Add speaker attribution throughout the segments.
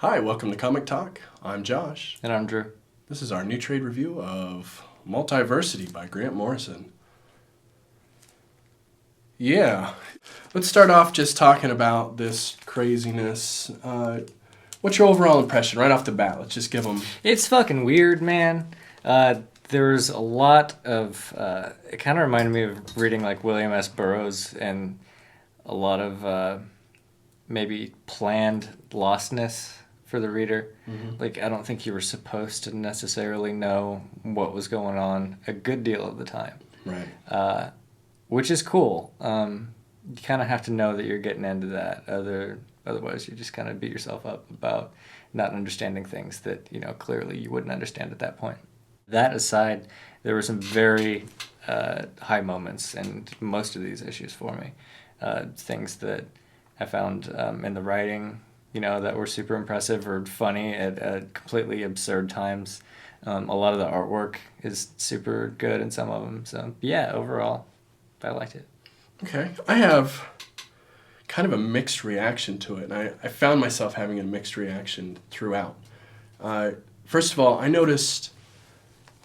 Speaker 1: Hi, welcome to Comic Talk. I'm Josh.
Speaker 2: And I'm Drew.
Speaker 1: This is our new trade review of Multiversity by Grant Morrison. Yeah, let's start off just talking about this craziness. What's your overall impression right off the bat? Let's just give them...
Speaker 2: It's fucking weird, man. There's a lot of... it kind of reminded me of reading like William S. Burroughs and a lot of maybe planned lostness for the reader.
Speaker 1: Mm-hmm.
Speaker 2: Like, I don't think you were supposed to necessarily know what was going on a good deal of the time.
Speaker 1: Right.
Speaker 2: Which is cool. You kind of have to know that you're getting into that. Otherwise, you just kind of beat yourself up about not understanding things that, clearly you wouldn't understand at that point. That aside, there were some very high moments in most of these issues for me. Things that I found in the writing, that were super impressive or funny at completely absurd times. A lot of the artwork is super good in some of them. So, yeah, overall, I liked it.
Speaker 1: Okay. I have kind of a mixed reaction to it, and I found myself having a mixed reaction throughout. First of all, I noticed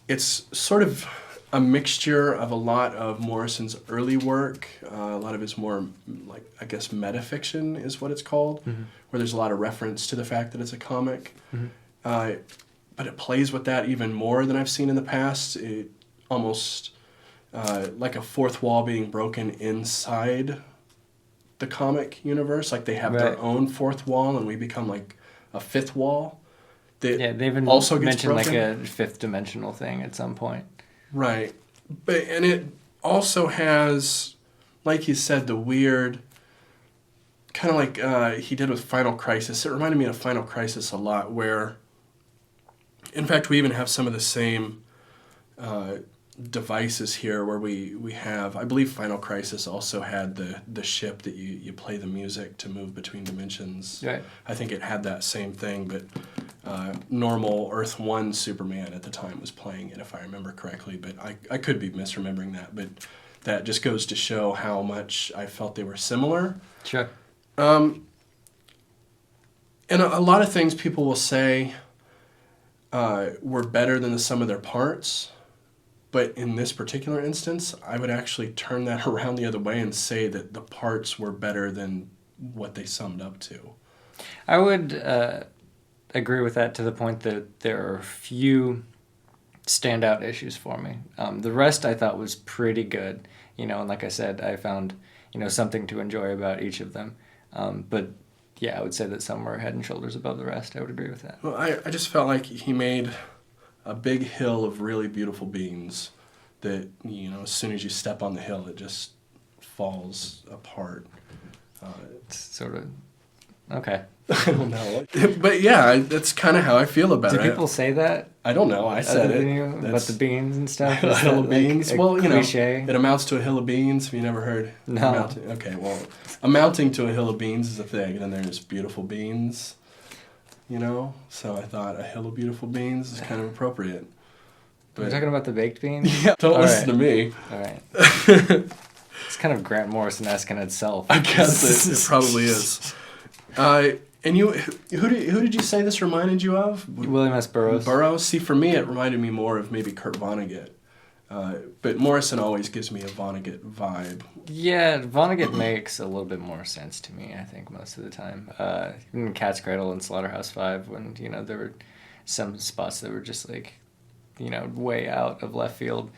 Speaker 1: it's sort of a mixture of a lot of Morrison's early work. A lot of his more, metafiction is what it's called,
Speaker 2: Mm-hmm.
Speaker 1: where there's a lot of reference to the fact that it's a comic.
Speaker 2: Mm-hmm.
Speaker 1: But it plays with that even more than I've seen in the past. It almost like a fourth wall being broken inside the comic universe. Like they have their own fourth wall, and we become like a fifth wall.
Speaker 2: Yeah, they even
Speaker 1: also
Speaker 2: mentioned
Speaker 1: broken.
Speaker 2: like a fifth dimensional thing at some point.
Speaker 1: Right. And it also has, like he said, the weird, kind of like he did with Final Crisis. It reminded me of Final Crisis a lot, where, in fact, we even have some of the same devices here where we have, I believe Final Crisis also had the ship that you play the music to move between dimensions.
Speaker 2: Right.
Speaker 1: I think it had that same thing, but normal Earth 1 Superman at the time was playing it, if I remember correctly, but I could be misremembering that, but that just goes to show how much I felt they were similar.
Speaker 2: Sure.
Speaker 1: And a lot of things people will say were better than the sum of their parts. But in this particular instance, I would actually turn that around the other way and say that the parts were better than what they summed up to.
Speaker 2: I would agree with that to the point that there are few standout issues for me. The rest I thought was pretty good, and like I said, I found, something to enjoy about each of them. But yeah, I would say that some were head and shoulders above the rest. I would agree with that.
Speaker 1: Well, I just felt like he made a big hill of really beautiful beans that, as soon as you step on the hill, it just falls apart.
Speaker 2: It's sort of... Okay.
Speaker 1: I don't know. But yeah, that's kind of how I feel about it.
Speaker 2: Do people say that?
Speaker 1: I don't know. I said it.
Speaker 2: About the beans and stuff?
Speaker 1: A hill of beans. Well,
Speaker 2: cliche?
Speaker 1: It amounts to a hill of beans. Have you never heard?
Speaker 2: No.
Speaker 1: Okay, well, amounting to a hill of beans is a thing. And then there's beautiful beans, So I thought a hill of beautiful beans is kind of appropriate.
Speaker 2: But you're talking about the baked beans?
Speaker 1: Yeah, don't listen to me.
Speaker 2: All right. It's kind of Grant Morrison-esque in itself.
Speaker 1: I guess it probably is. And who did you say this reminded you of?
Speaker 2: William S. Burroughs.
Speaker 1: Burroughs? See, for me, it reminded me more of maybe Kurt Vonnegut. But Morrison always gives me a Vonnegut vibe.
Speaker 2: Yeah, Vonnegut makes a little bit more sense to me, I think, most of the time. Even in Cat's Cradle and Slaughterhouse-Five, when, there were some spots that were just, like, way out of left field.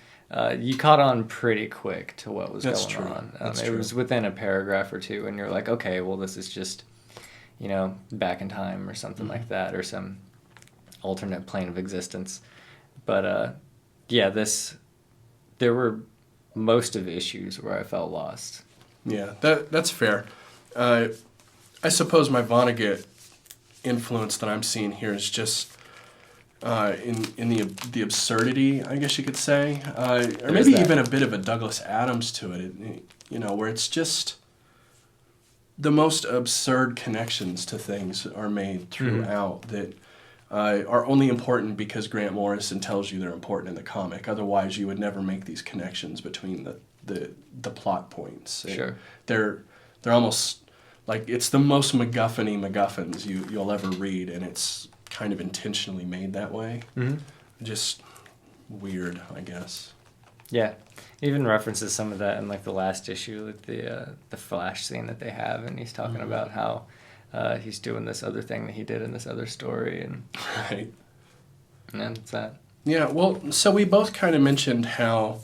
Speaker 2: You caught on pretty quick to what was going on. It was within a paragraph or two, and you're like, okay, well, this is just, back in time or something like that, or some alternate plane of existence. But, yeah, there were most of the issues where I felt lost.
Speaker 1: Yeah, that's fair. I suppose my Vonnegut influence that I'm seeing here is just in the absurdity, I guess you could say, or maybe even a bit of a Douglas Adams to it. Where it's just the most absurd connections to things are made throughout that are only important because Grant Morrison tells you they're important in the comic. Otherwise, you would never make these connections between the plot points.
Speaker 2: Sure.
Speaker 1: They're almost like it's the most MacGuffin-y MacGuffins you'll ever read, and it's kind of intentionally made that way.
Speaker 2: Mm-hmm.
Speaker 1: Just weird, I guess.
Speaker 2: Yeah, even references some of that in like the last issue with the Flash scene that they have, and he's talking about how he's doing this other thing that he did in this other story, and
Speaker 1: Right.
Speaker 2: and it's that.
Speaker 1: Yeah, well, so we both kind of mentioned how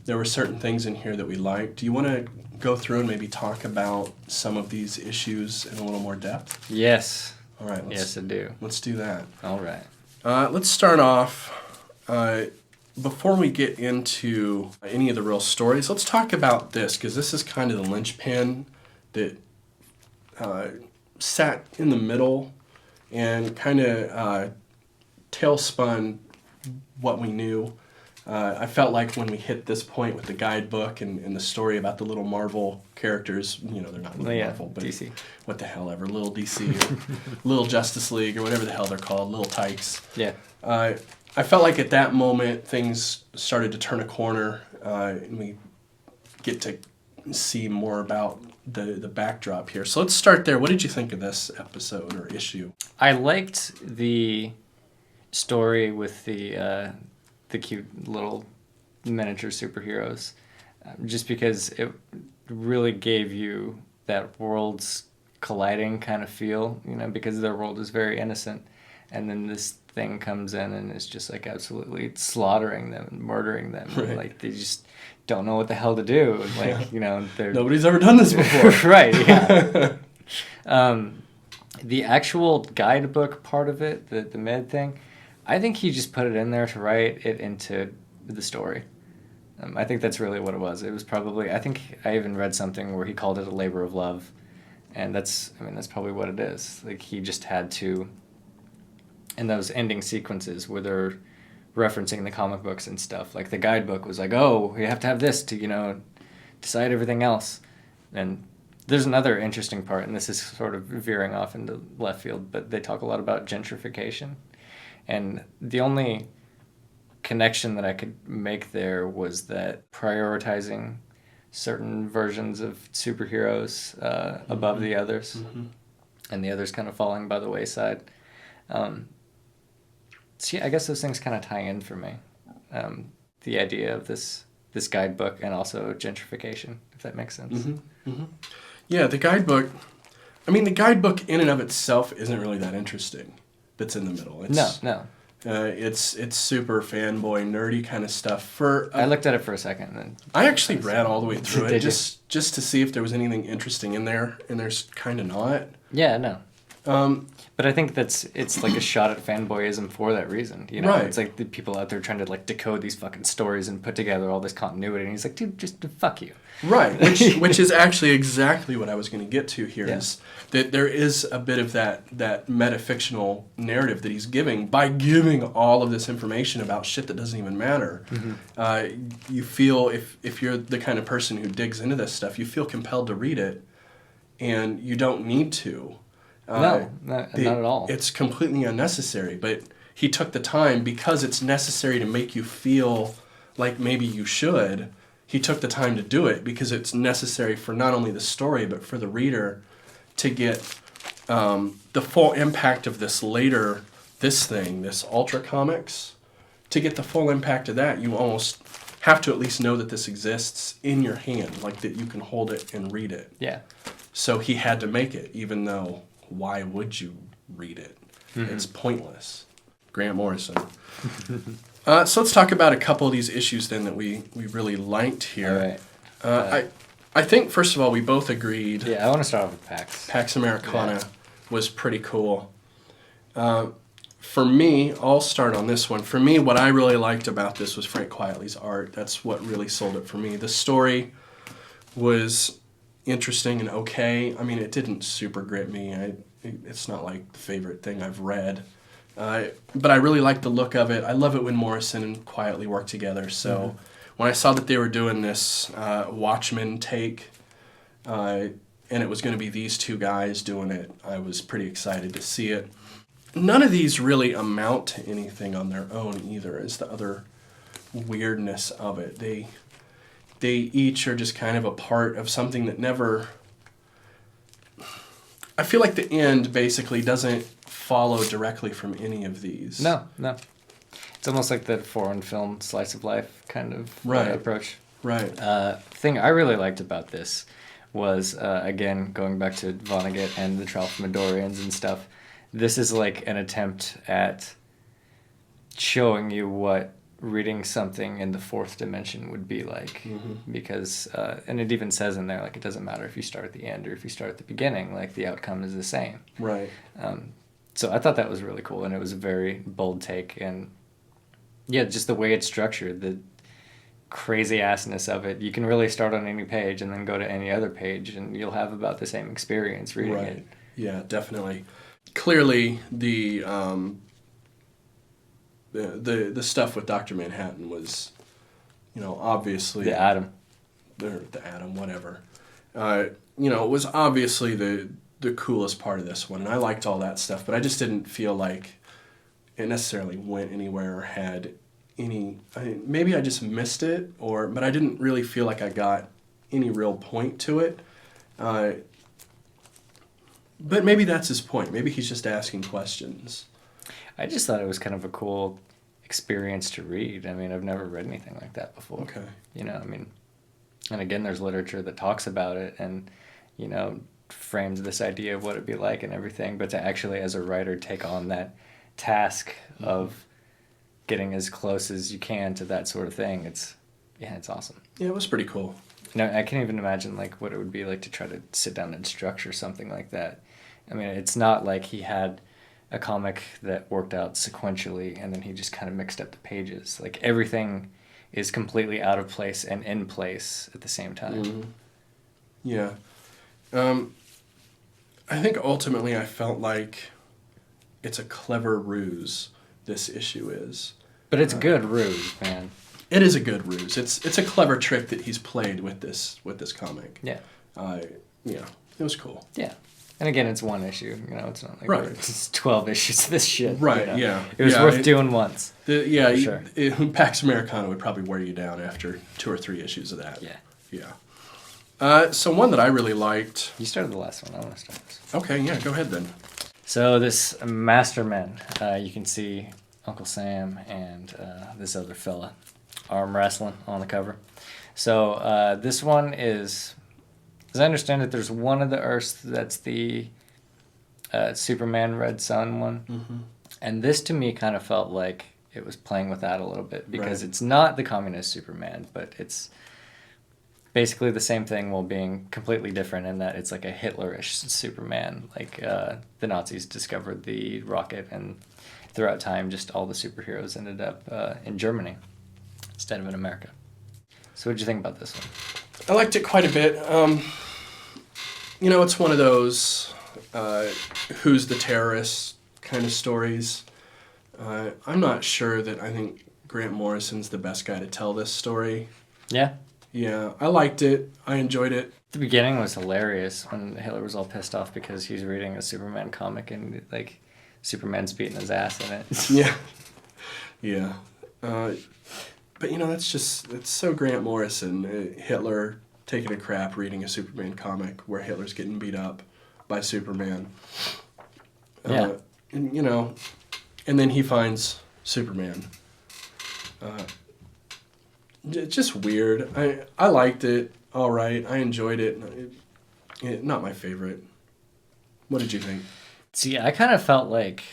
Speaker 1: there were certain things in here that we liked. Do you want to go through and maybe talk about some of these issues in a little more depth?
Speaker 2: Yes.
Speaker 1: All right.
Speaker 2: Yes, I do.
Speaker 1: Let's do that.
Speaker 2: All right.
Speaker 1: Let's start off. Before we get into any of the real stories, let's talk about this, because this is kind of the linchpin that sat in the middle and kind of tailspun what we knew. I felt like when we hit this point with the guidebook and the story about the little Marvel characters, they're not little Marvel, but
Speaker 2: DC.
Speaker 1: What the hell ever, little DC or little Justice League or whatever the hell they're called, little tykes.
Speaker 2: Yeah.
Speaker 1: I felt like at that moment things started to turn a corner, and we get to see more about the backdrop here. So let's start there. What did you think of this episode or issue?
Speaker 2: I liked the story with the cute little miniature superheroes, just because it really gave you that worlds colliding kind of feel, because their world is very innocent, and then this thing comes in and is just like absolutely slaughtering them and murdering them.
Speaker 1: Right.
Speaker 2: And, like, they just don't know what the hell to do. Like, they're
Speaker 1: Nobody's ever done this before.
Speaker 2: right. Yeah. The actual guidebook part of it, the med thing, I think he just put it in there to write it into the story. I think that's really what it was. It was probably, I think I even read something where he called it a labor of love. And that's probably what it is. Like, he just had to, in those ending sequences where they're referencing the comic books and stuff, like the guidebook was like, oh, you have to have this to, decide everything else. And there's another interesting part, and this is sort of veering off into left field, but they talk a lot about gentrification. And the only connection that I could make there was that prioritizing certain versions of superheroes above the others, and the others kind of falling by the wayside. So yeah, I guess those things kind of tie in for me. The idea of this guidebook and also gentrification, if that makes sense.
Speaker 1: Yeah, the guidebook. I mean, the guidebook in and of itself isn't really that interesting. That's in the middle.
Speaker 2: No.
Speaker 1: It's super fanboy, nerdy kind of stuff.
Speaker 2: I looked at it for a second, and then
Speaker 1: I actually ran all the way through it
Speaker 2: Did you?
Speaker 1: just to see if there was anything interesting in there, and there's kind of not.
Speaker 2: Yeah, no. But I think it's like a shot at fanboyism for that reason.
Speaker 1: Right.
Speaker 2: It's like the people out there trying to like decode these fucking stories and put together all this continuity, and he's like, dude, just fuck you.
Speaker 1: Right, which is actually exactly what I was going to get to here, is that there is a bit of that metafictional narrative that he's giving by giving all of this information about shit that doesn't even matter. You feel, if you're the kind of person who digs into this stuff, you feel compelled to read it, and you don't need to.
Speaker 2: No, not at all.
Speaker 1: It's completely unnecessary, but he took the time because it's necessary to make you feel like maybe you should. He took the time to do it because it's necessary for not only the story, but for the reader to get the full impact of this Ultra Comics. To get the full impact of that, you almost have to at least know that this exists in your hand, like that you can hold it and read it.
Speaker 2: Yeah.
Speaker 1: So he had to make it, even though why would you read it? It's pointless. Grant Morrison. So let's talk about a couple of these issues then that we really liked here.
Speaker 2: All right.
Speaker 1: I think, first of all, we both agreed
Speaker 2: Yeah, I want to start off with PAX.
Speaker 1: Pax Americana was pretty cool. For me, I'll start on this one. For me, what I really liked about this was Frank Quietly's art. That's what really sold it for me. The story was interesting and okay. I mean, it didn't super grip me. It's not like the favorite thing I've read. But I really like the look of it. I love it when Morrison and Quietly work together. So when I saw that they were doing this Watchmen take, and it was going to be these two guys doing it, I was pretty excited to see it. None of these really amount to anything on their own either, is the other weirdness of it. They each are just kind of a part of something that never... I feel like the end basically doesn't follow directly from any of these.
Speaker 2: No. It's almost like the foreign film slice of life kind of
Speaker 1: Right.
Speaker 2: approach.
Speaker 1: Right.
Speaker 2: Thing I really liked about this was, again, going back to Vonnegut and the Tralfamadorians and stuff, this is like an attempt at showing you what reading something in the fourth dimension would be like. Because, and it even says in there, like, it doesn't matter if you start at the end or if you start at the beginning, like, the outcome is the same.
Speaker 1: Right.
Speaker 2: So I thought that was really cool, and it was a very bold take, and yeah, just the way it's structured, the crazy assness of it. You can really start on any page and then go to any other page, and you'll have about the same experience reading it.
Speaker 1: Yeah, definitely. Clearly, the stuff with Dr. Manhattan was, obviously
Speaker 2: The Atom.
Speaker 1: The Atom, whatever. It was obviously the coolest part of this one, and I liked all that stuff, but I just didn't feel like it necessarily went anywhere or had any. Maybe I just missed it, but I didn't really feel like I got any real point to it. But maybe that's his point. Maybe he's just asking questions.
Speaker 2: I just thought it was kind of a cool experience to read. I mean, I've never read anything like that before.
Speaker 1: Okay.
Speaker 2: And again, there's literature that talks about it and, frames this idea of what it'd be like and everything, but to actually, as a writer, take on that task of getting as close as you can to that sort of thing, it's awesome.
Speaker 1: Yeah, it was pretty cool.
Speaker 2: I can't even imagine like what it would be like to try to sit down and structure something like that. I mean, it's not like he had a comic that worked out sequentially and then he just kind of mixed up the pages. Like everything is completely out of place and in place at the same time.
Speaker 1: Yeah. I think ultimately I felt like it's a clever ruse, this issue is.
Speaker 2: But it's a good ruse, man.
Speaker 1: It is a good ruse. It's a clever trick that he's played with this comic.
Speaker 2: Yeah.
Speaker 1: It was cool.
Speaker 2: Yeah. And again, it's one issue. It's not like
Speaker 1: Right.
Speaker 2: it's 12 issues of this shit.
Speaker 1: Right, yeah.
Speaker 2: It was worth doing once.
Speaker 1: Sure. Pax Americana would probably wear you down after 2 or 3 issues of that.
Speaker 2: Yeah.
Speaker 1: Yeah. So one that I really liked.
Speaker 2: You started the last one. I want to start this.
Speaker 1: Okay, yeah, go ahead then.
Speaker 2: So this Masterman, you can see Uncle Sam and this other fella arm wrestling on the cover. So this one is, as I understand it, there's one of the Earths that's the Superman Red Sun one. And this to me kind of felt like it was playing with that a little bit because it's not the communist Superman, but it's basically the same thing while being completely different in that it's like a Hitlerish Superman. Like the Nazis discovered the rocket, and throughout time, just all the superheroes ended up in Germany instead of in America. So what did you think about this one?
Speaker 1: I liked it quite a bit. It's one of those who's the terrorist kind of stories. I'm not sure that I think Grant Morrison's the best guy to tell this story.
Speaker 2: Yeah?
Speaker 1: Yeah, I liked it. I enjoyed it.
Speaker 2: The beginning was hilarious when Hitler was all pissed off because he's reading a Superman comic and like Superman's beating his ass in it.
Speaker 1: Yeah. Yeah. But it's so Grant Morrison. Hitler taking a crap reading a Superman comic where Hitler's getting beat up by Superman.
Speaker 2: Yeah.
Speaker 1: And then he finds Superman. It's just weird. I liked it. All right. I enjoyed it. Not my favorite. What did you think?
Speaker 2: See, I kind of felt like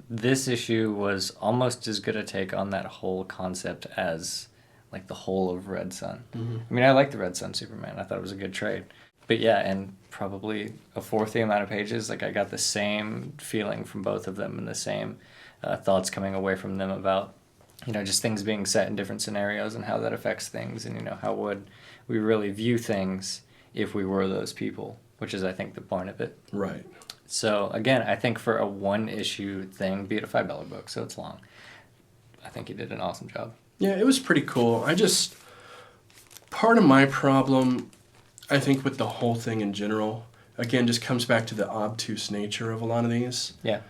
Speaker 2: this issue was almost as good a take on that whole concept as like the whole of Red Sun. I mean, I like the Red Sun Superman. I thought it was a good trade. But yeah, and probably a fourth the amount of pages, like I got the same feeling from both of them and the same thoughts coming away from them about, just things being set in different scenarios and how that affects things and, how would we really view things if we were those people, which is, I think, the point of it.
Speaker 1: Right.
Speaker 2: So, again, I think for a one-issue thing, be it a $5 book, so it's long, I think he did an awesome job.
Speaker 1: Yeah, it was pretty cool. Part of my problem, I think, with the whole thing in general, again, just comes back to the obtuse nature of a lot of these.
Speaker 2: Yeah.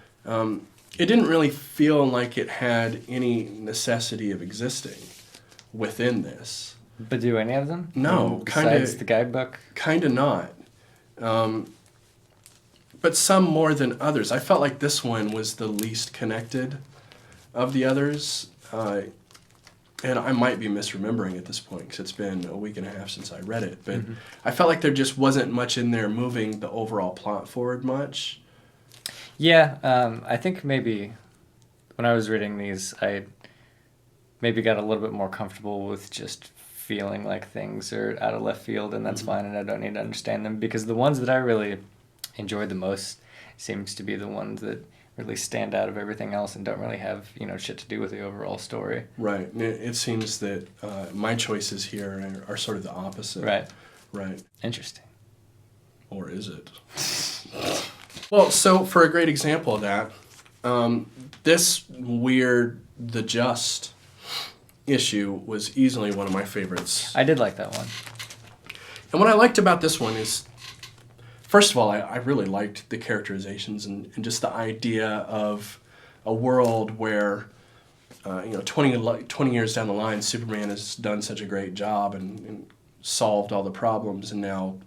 Speaker 1: It didn't really feel like it had any necessity of existing within this.
Speaker 2: But do any of them?
Speaker 1: No,
Speaker 2: besides the guidebook?
Speaker 1: Kind of not. but some more than others. I felt like this one was the least connected of the others. And I might be misremembering at this point because it's been a week and a half since I read it. But I felt like there just wasn't much in there moving the overall plot forward much.
Speaker 2: Yeah, I think maybe when I was reading these, I maybe got a little bit more comfortable with just feeling like things are out of left field, and that's fine, and I don't need to understand them, because the ones that I really enjoyed the most seems to be the ones that really stand out of everything else and don't really have, shit to do with the overall story.
Speaker 1: Right. It seems that my choices here are sort of the opposite.
Speaker 2: Right.
Speaker 1: Right.
Speaker 2: Interesting.
Speaker 1: Or is it? Well, so for a great example of that, this weird The Just issue was easily one of my favorites.
Speaker 2: I did like that one.
Speaker 1: And what I liked about this one is, first of all, I really liked the characterizations and just the idea of a world where, 20 years down the line, Superman has done such a great job and solved all the problems, and now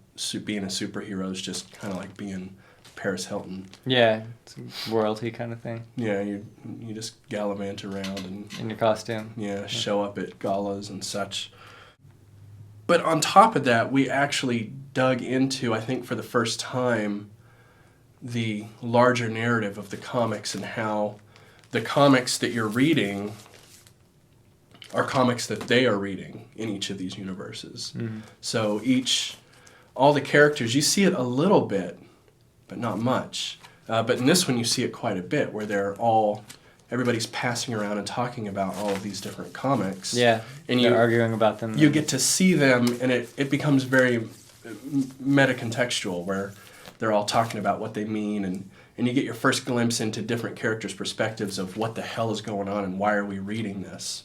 Speaker 1: being a superhero is just kind of like being Paris Hilton.
Speaker 2: Yeah, it's a royalty kind of thing.
Speaker 1: Yeah, you just gallivant around and
Speaker 2: in your costume.
Speaker 1: Yeah, show up at galas and such. But on top of that, we actually dug into, I think for the first time, the larger narrative of the comics and how the comics that you're reading are comics that they are reading in each of these universes. Mm-hmm. So all the characters, you see it a little bit, but not much. But in this one, you see it quite a bit, where everybody's passing around and talking about all of these different comics.
Speaker 2: Yeah,
Speaker 1: and
Speaker 2: they're arguing about them.
Speaker 1: You get to see them, and it becomes very meta-contextual, where they're all talking about what they mean, and you get your first glimpse into different characters' perspectives of what the hell is going on and why are we reading this,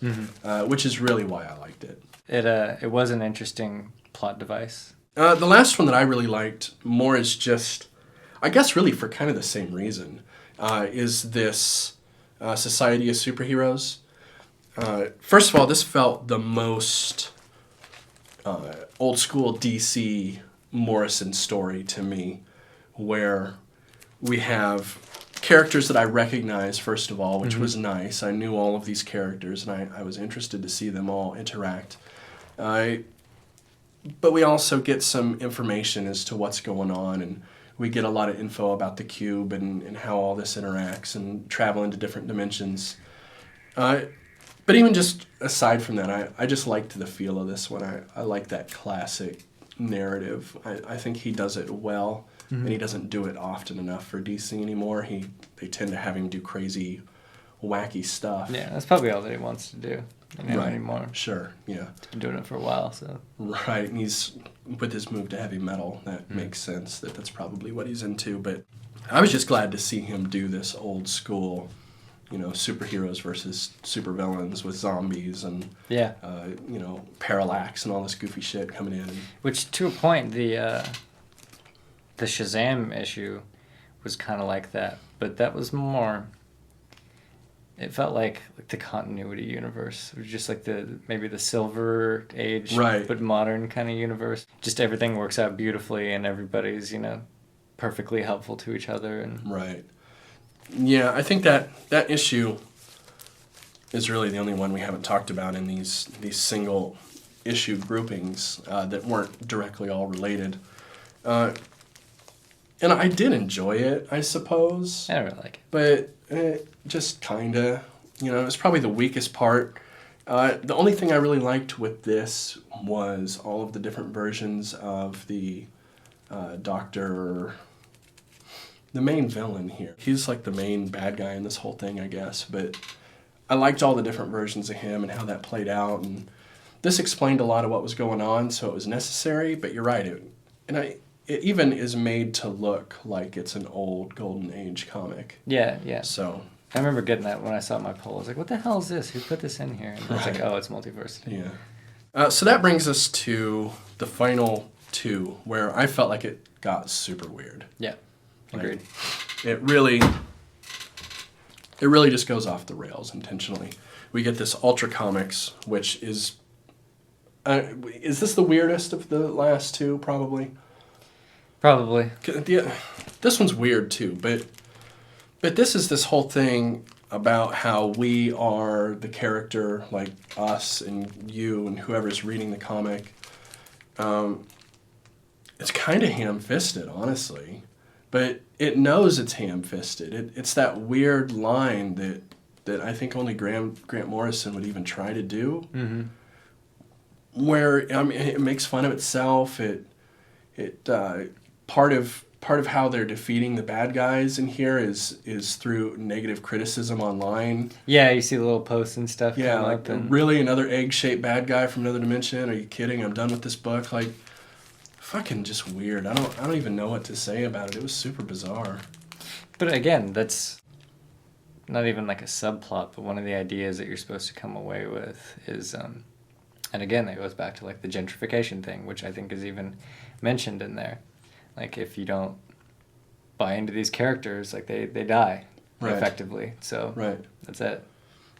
Speaker 1: which is really why I liked it.
Speaker 2: It was an interesting plot device.
Speaker 1: The last one that I really liked more is just, I guess really for kind of the same reason, is this Society of Superheroes. First of all, this felt the most old school DC Morrison story to me, where we have characters that I recognize, first of all, which was nice. I knew all of these characters, and I was interested to see them all interact. But we also get some information as to what's going on, and we get a lot of info about the cube and how all this interacts and travel into different dimensions. But even just aside from that, I just liked the feel of this one. I like that classic narrative. I think he does it well, and he doesn't do it often enough for DC anymore. They tend to have him do crazy, wacky stuff.
Speaker 2: Yeah, that's probably all that he wants to do anymore.
Speaker 1: Sure, yeah.
Speaker 2: He's been doing it for a while, so.
Speaker 1: Right, and he's, with his move to heavy metal, that makes sense that's probably what he's into. But I was just glad to see him do this old school, superheroes versus supervillains with zombies and, parallax and all this goofy shit coming in.
Speaker 2: Which, to a point, the Shazam issue was kind of like that, but that was more... It felt like the continuity universe. It was just like maybe the Silver Age,
Speaker 1: right,
Speaker 2: but modern kind of universe. Just everything works out beautifully, and everybody's perfectly helpful to each other. And
Speaker 1: right. Yeah, I think that issue is really the only one we haven't talked about in these single issue groupings that weren't directly all related. And I did enjoy it, I suppose.
Speaker 2: I don't really like it.
Speaker 1: But just kind of, it's probably the weakest part. The only thing I really liked with this was all of the different versions of the Doctor, the main villain here. He's like the main bad guy in this whole thing, I guess. But I liked all the different versions of him and how that played out. And this explained a lot of what was going on, so it was necessary. But you're right. It even is made to look like it's an old Golden Age comic.
Speaker 2: Yeah, yeah.
Speaker 1: So
Speaker 2: I remember getting that when I saw my poll. I was like, what the hell is this? Who put this in here? And I was like, oh, it's Multiversity.
Speaker 1: Yeah. So that brings us to the final two, where I felt like it got super weird.
Speaker 2: Yeah, agreed.
Speaker 1: It really just goes off the rails intentionally. We get this Ultra Comics, which is this the weirdest of the last two, probably?
Speaker 2: Probably.
Speaker 1: This one's weird too, but this is this whole thing about how we are the character, like us and you and whoever's reading the comic. It's kind of ham-fisted, honestly, but it knows it's ham-fisted. It's that weird line that I think only Grant Morrison would even try to do, where it makes fun of itself. Part of how they're defeating the bad guys in here is through negative criticism online.
Speaker 2: Yeah, you see the little posts and stuff.
Speaker 1: Yeah, like really another egg-shaped bad guy from another dimension. Are you kidding? I'm done with this book. Like, fucking just weird. I don't even know what to say about it. It was super bizarre.
Speaker 2: But again, that's not even like a subplot, but one of the ideas that you're supposed to come away with is, and again, that goes back to like the gentrification thing, which I think is even mentioned in there. Like, if you don't buy into these characters, like they die effectively. So that's it.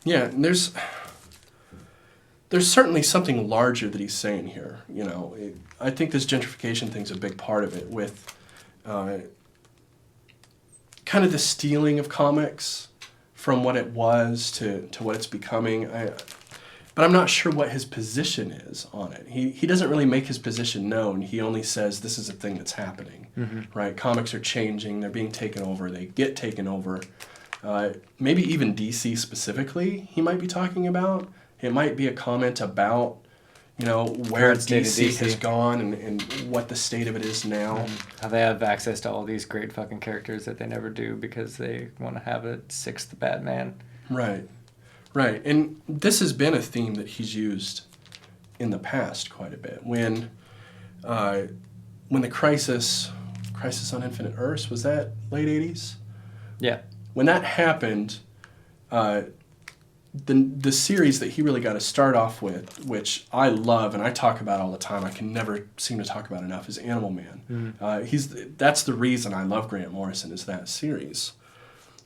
Speaker 1: Yeah, and there's certainly something larger that he's saying here. You know, I think this gentrification thing's a big part of it, with kind of the stealing of comics from what it was to what it's becoming. But I'm not sure what his position is on it. He doesn't really make his position known. He only says this is a thing that's happening, right? Comics are changing. They're being taken over. They get taken over. Maybe even DC specifically he might be talking about. It might be a comment about, you know, where DC has gone and what the state of it is now.
Speaker 2: How they have access to all these great fucking characters that they never do because they want to have a sixth Batman.
Speaker 1: Right. Right, and this has been a theme that he's used in the past quite a bit. When the Crisis on Infinite Earths, was that late 80s?
Speaker 2: Yeah.
Speaker 1: When that happened, the series that he really got to start off with, which I love and I talk about all the time, I can never seem to talk about enough, is Animal Man. That's the reason I love Grant Morrison, is that series.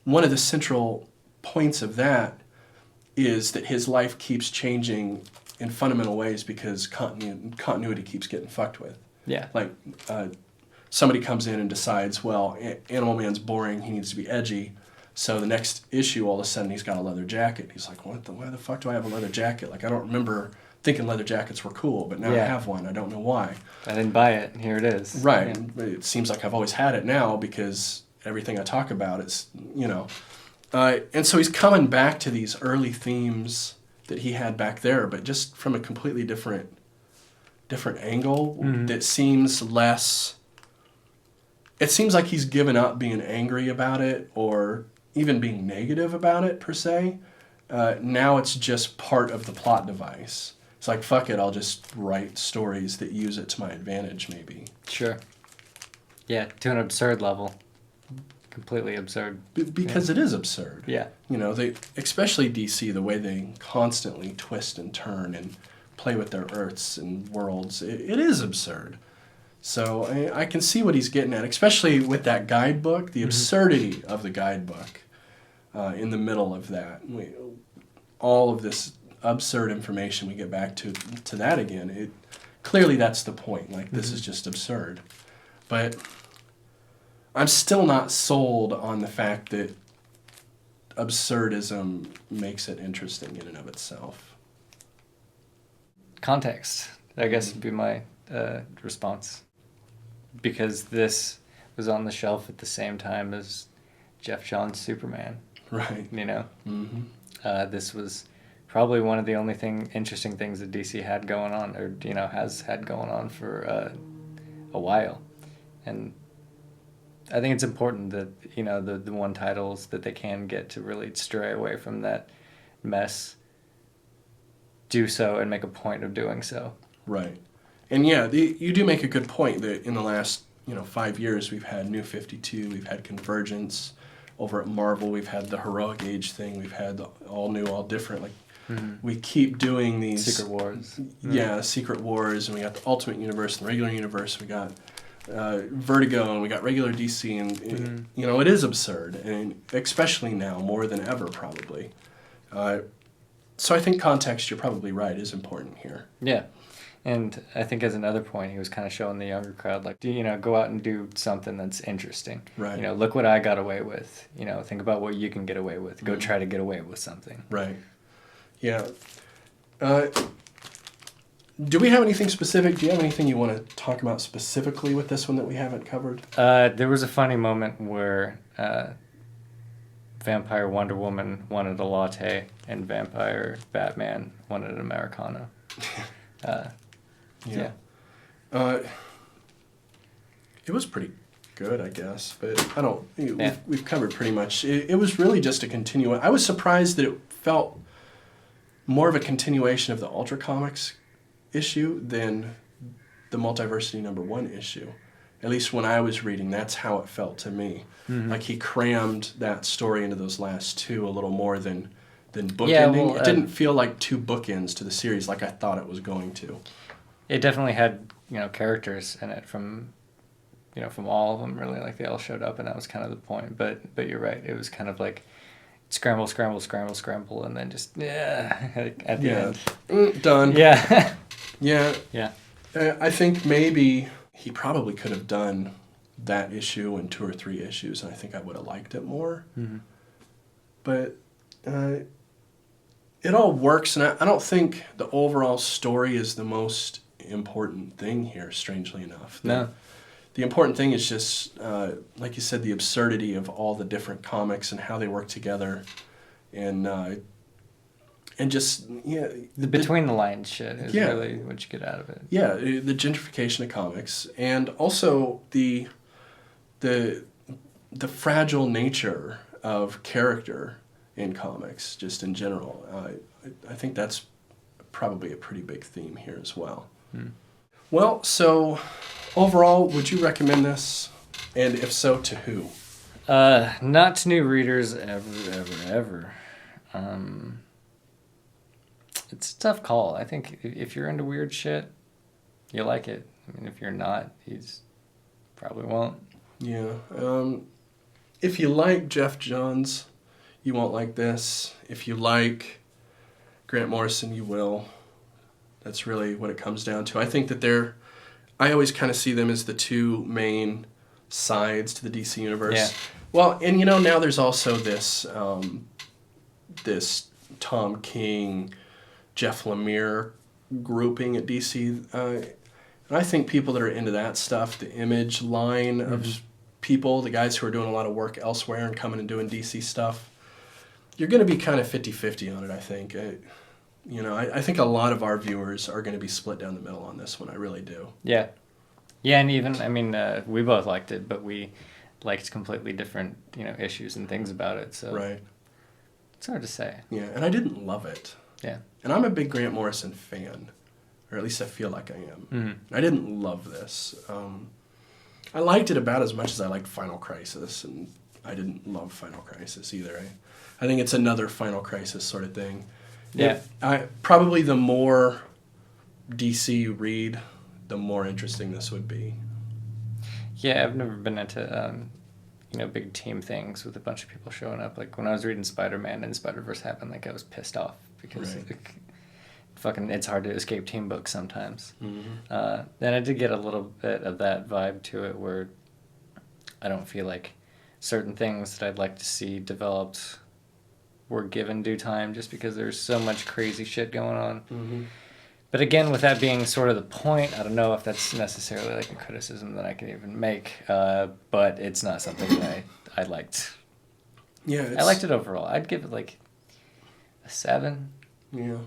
Speaker 1: One of the central points of that is that his life keeps changing in fundamental ways because continuity keeps getting fucked with.
Speaker 2: Yeah.
Speaker 1: Like, somebody comes in and decides, well, Animal Man's boring, he needs to be edgy, so the next issue, all of a sudden, he's got a leather jacket. He's like, why the fuck do I have a leather jacket? Like, I don't remember thinking leather jackets were cool, but now I have one. I don't know why.
Speaker 2: I didn't buy it, and here it is.
Speaker 1: Right. Yeah. It seems like I've always had it now because everything I talk about is, you know... and so he's coming back to these early themes that he had back there, but just from a completely different angle that seems less... It seems like he's given up being angry about it or even being negative about it, per se. Now it's just part of the plot device. It's like, fuck it, I'll just write stories that use it to my advantage, maybe.
Speaker 2: Sure. Yeah, to an absurd level. Completely absurd.
Speaker 1: Because it is absurd.
Speaker 2: Yeah. You
Speaker 1: know, especially DC, the way they constantly twist and turn and play with their Earths and worlds, it is absurd. So I can see what he's getting at, especially with that guidebook, the absurdity of the guidebook in the middle of that. All of this absurd information, we get back to that again. Clearly that's the point. Like, this is just absurd. But... I'm still not sold on the fact that absurdism makes it interesting in and of itself.
Speaker 2: Context, I guess, would be my response. Because this was on the shelf at the same time as Jeff Johns' Superman.
Speaker 1: Right.
Speaker 2: You know? This was probably one of the only interesting things that DC had going on, or, you know, has had going on for a while. And... I think it's important that, you know, the one titles that they can get to really stray away from that mess do so and make a point of doing so.
Speaker 1: Right. And yeah, you do make a good point that in the last, 5 years we've had New 52, we've had Convergence. Over at Marvel we've had the Heroic Age thing, we've had the all new, all different. Like, we keep doing these...
Speaker 2: Secret Wars.
Speaker 1: Yeah, Secret Wars, and we got the Ultimate Universe and the regular universe, we got... Vertigo, and we got regular DC, and it is absurd, and especially now more than ever, probably. So I think context, you're probably right, is important here.
Speaker 2: Yeah, And I think as another point, he was kind of showing the younger crowd, like, go out and do something that's interesting.
Speaker 1: Right.
Speaker 2: Look what I got away with. Think about what you can get away with. Go try to get away with something.
Speaker 1: Right. Yeah. Do we have anything specific? Do you have anything you want to talk about specifically with this one that we haven't covered?
Speaker 2: There was a funny moment where Vampire Wonder Woman wanted a latte and Vampire Batman wanted an Americano. Yeah.
Speaker 1: It was pretty good, I guess, but I don't. We've covered pretty much. It was really just a continuation. I was surprised that it felt more of a continuation of the Ultra Comics issue than the Multiversity #1 issue. At least when I was reading, that's how it felt to me. Mm-hmm. Like he crammed that story into those last two a little more than bookending. Yeah, well, it didn't feel like two bookends to the series like I thought it was going to.
Speaker 2: It definitely had, characters in it from all of them, really. Like, they all showed up, and that was kind of the point. But you're right. It was kind of like scramble, scramble, scramble, scramble, and then just, at the end.
Speaker 1: Done.
Speaker 2: Yeah.
Speaker 1: Yeah.
Speaker 2: Yeah.
Speaker 1: I think maybe he probably could have done that issue in 2 or 3 issues, and I think I would have liked it more. Mm-hmm. But it all works, and I don't think the overall story is the most important thing here, strangely enough.
Speaker 2: No.
Speaker 1: The important thing is just, like you said, the absurdity of all the different comics and how they work together, and just,
Speaker 2: the between the lines shit is really what you get out of it.
Speaker 1: Yeah, the gentrification of comics, and also the fragile nature of character in comics, just in general. I think that's probably a pretty big theme here as well. Well, so overall, would you recommend this? And if so, to who?
Speaker 2: Not to new readers ever. It's a tough call. I think if you're into weird shit, you like it. I mean, if you're not, he's probably won't.
Speaker 1: Yeah. If you like Jeff Johns, you won't like this. If you like Grant Morrison, you will. That's really what it comes down to. I think that I always kind of see them as the two main sides to the DC universe.
Speaker 2: Yeah.
Speaker 1: Well, and now there's also this Tom King, Jeff Lemire grouping at DC. And I think people that are into that stuff, the Image line of people, the guys who are doing a lot of work elsewhere and coming and doing DC stuff, you're going to be kind of 50-50 on it, I think. I think a lot of our viewers are going to be split down the middle on this one. I really do.
Speaker 2: Yeah. Yeah, and even, we both liked it, but we liked completely different, issues and things about it. So
Speaker 1: right.
Speaker 2: It's hard to say.
Speaker 1: Yeah, and I didn't love it.
Speaker 2: Yeah.
Speaker 1: And I'm a big Grant Morrison fan, or at least I feel like I am. Mm-hmm. I didn't love this. I liked it about as much as I liked Final Crisis, and I didn't love Final Crisis either. I think it's another Final Crisis sort of thing.
Speaker 2: Yeah.
Speaker 1: Probably the more DC you read, the more interesting this would be.
Speaker 2: Yeah, I've never been into, big team things with a bunch of people showing up. Like, when I was reading Spider-Man and Spider-Verse happened, I was pissed off because it's hard to escape team books sometimes. Mm-hmm. And I did get a little bit of that vibe to it where I don't feel like certain things that I'd like to see developed were given due time just because there's so much crazy shit going on. Mm-hmm. But again, with that being sort of the point, I don't know if that's necessarily like a criticism that I can even make, but it's not something that I liked.
Speaker 1: Yeah,
Speaker 2: I liked it overall. I'd give it like a 7.
Speaker 1: Yeah,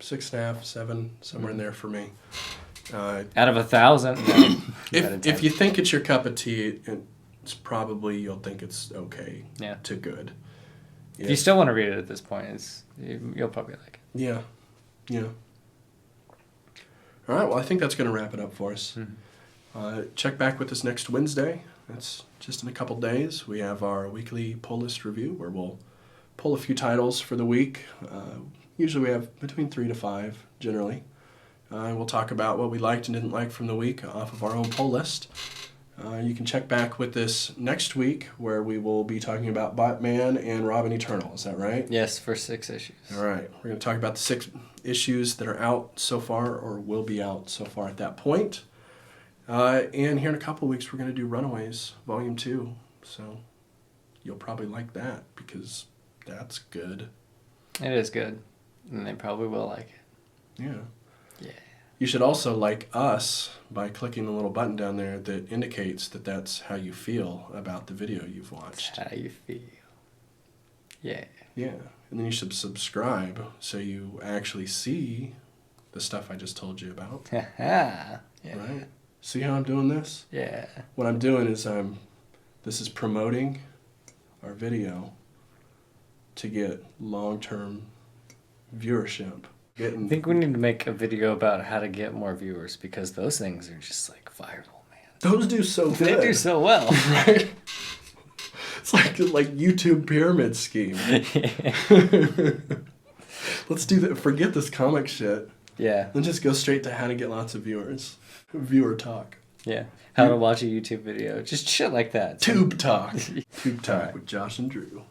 Speaker 1: 6.5, 7, somewhere in there for me.
Speaker 2: Out of 1,000.
Speaker 1: If you think it's your cup of tea, it's probably you'll think it's okay to good. Yeah.
Speaker 2: If you still want to read it at this point, you'll probably like it.
Speaker 1: Yeah. All right, well, I think that's going to wrap it up for us. Mm-hmm. Check back with us next Wednesday. That's just in a couple days. We have our weekly pull list review where we'll pull a few titles for the week. Usually we have between 3 to 5, generally. We'll talk about what we liked and didn't like from the week off of our own pull list. You can check back with this next week where we will be talking about Batman and Robin Eternal. Is that right?
Speaker 2: Yes, for 6 issues.
Speaker 1: All right. We're going to talk about the 6 issues that are out so far or will be out so far at that point. And here in a couple of weeks, we're going to do Runaways, Volume 2. So you'll probably like that because that's good.
Speaker 2: It is good. And they probably will like it.
Speaker 1: Yeah.
Speaker 2: Yeah.
Speaker 1: You should also like us by clicking the little button down there that indicates that that's how you feel about the video you've watched.
Speaker 2: That's how you feel. Yeah.
Speaker 1: Yeah. And then you should subscribe so you actually see the stuff I just told you about.
Speaker 2: Yeah.
Speaker 1: Right? See how I'm doing this?
Speaker 2: Yeah.
Speaker 1: What I'm doing is this is promoting our video to get long-term viewership.
Speaker 2: I think we need to make a video about how to get more viewers because those things are just like viral, man.
Speaker 1: Those do so good.
Speaker 2: They do so well.
Speaker 1: Right? It's like YouTube pyramid scheme. Let's do that. Forget this comic shit.
Speaker 2: Yeah.
Speaker 1: And just go straight to how to get lots of viewers. Viewer talk.
Speaker 2: Yeah. How to watch a YouTube video. Just shit like that.
Speaker 1: Tube talk. Tube talk
Speaker 2: Right.
Speaker 1: with Josh and Drew.